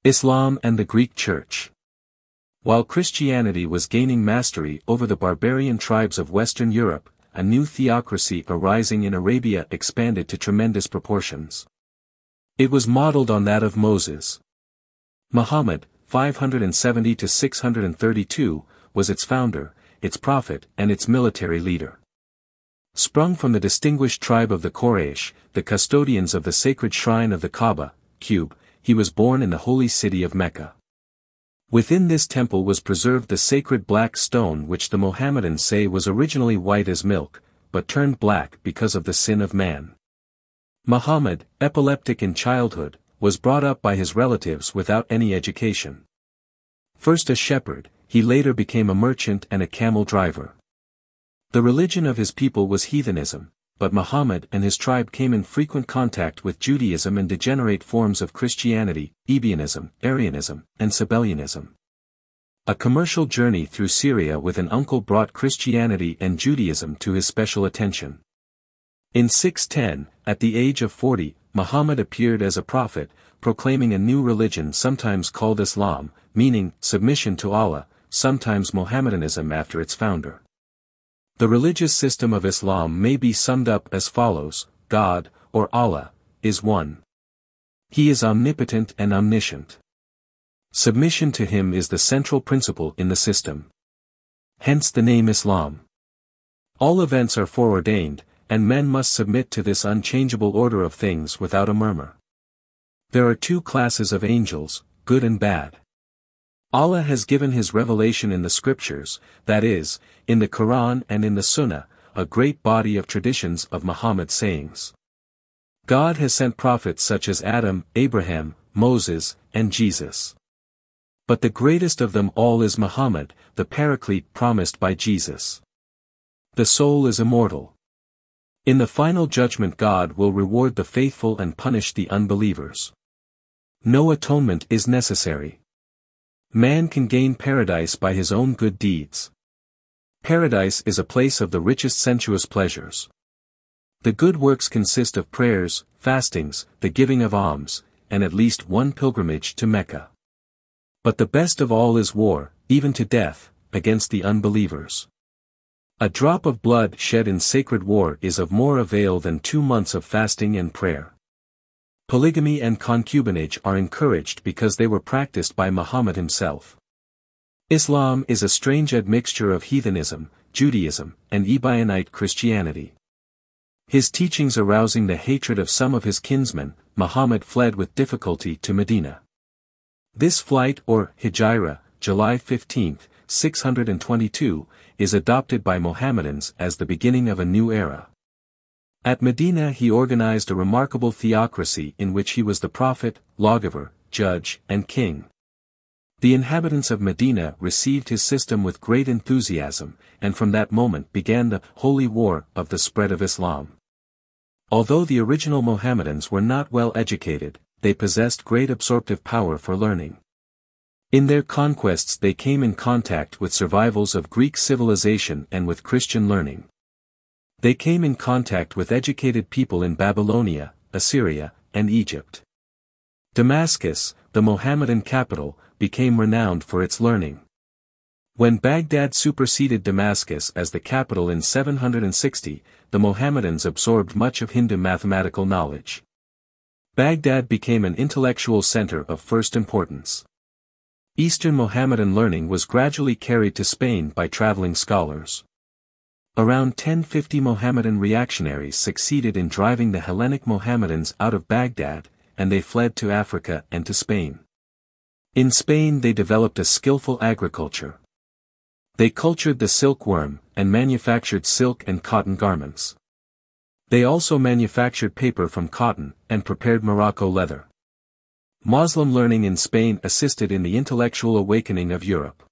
Islam and the Greek Church. While Christianity was gaining mastery over the barbarian tribes of Western Europe, a new theocracy arising in Arabia expanded to tremendous proportions. It was modeled on that of Moses. Muhammad, 570 to 632, was its founder, its prophet, and its military leader. Sprung from the distinguished tribe of the Quraysh, the custodians of the sacred shrine of the Kaaba, he was born in the holy city of Mecca. Within this temple was preserved the sacred black stone which the Mohammedans say was originally white as milk, but turned black because of the sin of man. Muhammad, epileptic in childhood, was brought up by his relatives without any education. First a shepherd, he later became a merchant and a camel driver. The religion of his people was heathenism, but Muhammad and his tribe came in frequent contact with Judaism and degenerate forms of Christianity, Ebionism, Arianism, and Sabellianism. A commercial journey through Syria with an uncle brought Christianity and Judaism to his special attention. In 610, at the age of 40, Muhammad appeared as a prophet, proclaiming a new religion sometimes called Islam, meaning submission to Allah, sometimes Mohammedanism after its founder. The religious system of Islam may be summed up as follows: God, or Allah, is one. He is omnipotent and omniscient. Submission to him is the central principle in the system. Hence the name Islam. All events are foreordained, and men must submit to this unchangeable order of things without a murmur. There are two classes of angels, good and bad. Allah has given his revelation in the scriptures, that is, in the Quran and in the Sunnah, a great body of traditions of Muhammad's sayings. God has sent prophets such as Adam, Abraham, Moses, and Jesus. But the greatest of them all is Muhammad, the Paraclete promised by Jesus. The soul is immortal. In the final judgment God will reward the faithful and punish the unbelievers. No atonement is necessary. Man can gain paradise by his own good deeds. Paradise is a place of the richest sensuous pleasures. The good works consist of prayers, fastings, the giving of alms, and at least one pilgrimage to Mecca. But the best of all is war, even to death, against the unbelievers. A drop of blood shed in sacred war is of more avail than 2 months of fasting and prayer. Polygamy and concubinage are encouraged because they were practiced by Muhammad himself. Islam is a strange admixture of heathenism, Judaism, and Ebionite Christianity. His teachings arousing the hatred of some of his kinsmen, Muhammad fled with difficulty to Medina. This flight or Hijrah, July 15, 622, is adopted by Mohammedans as the beginning of a new era. At Medina he organized a remarkable theocracy in which he was the prophet, lawgiver, judge, and king. The inhabitants of Medina received his system with great enthusiasm, and from that moment began the holy war of the spread of Islam. Although the original Mohammedans were not well educated, they possessed great absorptive power for learning. In their conquests they came in contact with survivals of Greek civilization and with Christian learning. They came in contact with educated people in Babylonia, Assyria, and Egypt. Damascus, the Mohammedan capital, became renowned for its learning. When Baghdad superseded Damascus as the capital in 760, the Mohammedans absorbed much of Hindu mathematical knowledge. Baghdad became an intellectual center of first importance. Eastern Mohammedan learning was gradually carried to Spain by traveling scholars. Around 1050 Mohammedan reactionaries succeeded in driving the Hellenic Mohammedans out of Baghdad, and they fled to Africa and to Spain. In Spain they developed a skillful agriculture. They cultured the silkworm, and manufactured silk and cotton garments. They also manufactured paper from cotton, and prepared Morocco leather. Muslim learning in Spain assisted in the intellectual awakening of Europe.